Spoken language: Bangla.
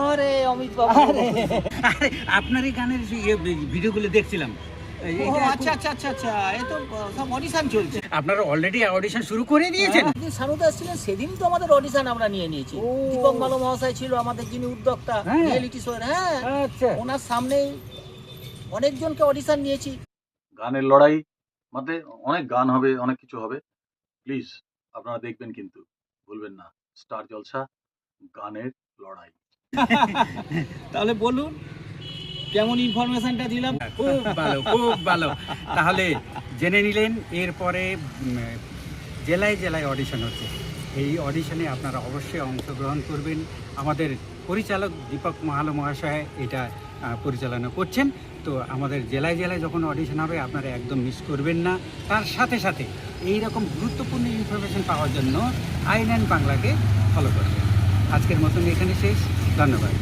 আরে অমিত বাবু, আরে আপনার এই গানের ভিডিওগুলো দেখছিলাম। আচ্ছা আচ্ছা আচ্ছা আচ্ছা, এই তো সব অডিশন চলছে। আপনারা অলরেডি অডিশন শুরু করে দিয়েছেন? যেদিন সানুদা এসেছিলেন সেদিনই তো আমাদের অডিশন আমরা নিয়ে নিয়েছি। দীপক মালো মহাশয় ছিল আমাদের যিনি উদ্যোক্তা রিয়েলিটি শো এর। হ্যাঁ আচ্ছা, ওনার সামনেই অনেকজনকে অডিশন নিয়েছি। গানের লড়াই মানে অনেক গান হবে, অনেক কিছু হবে। প্লিজ আপনারা দেখবেন, কিন্তু ভুলবেন না স্টার জলসা গানের লড়াই। তাহলে বলুন কেমন ইনফরমেশনটা দিলাম? খুব ভালো, খুব ভালো। তাহলে জেনে নিলেন এরপরে জেলায় জেলায় অডিশন হচ্ছে। এই অডিশনে আপনারা অবশ্যই অংশগ্রহণ করবেন। আমাদের পরিচালক দীপক মাহালো মহাশয় এটা পরিচালনা করছেন। তো আমাদের জেলায় জেলায় যখন অডিশন হবে আপনারা একদম মিস করবেন না। তার সাথে সাথে এই রকম গুরুত্বপূর্ণ ইনফরমেশন পাওয়ার জন্য আইএনএন বাংলাকে ফলো করবেন। আজকের মতন এখানে শেষ। ধন্যবাদ।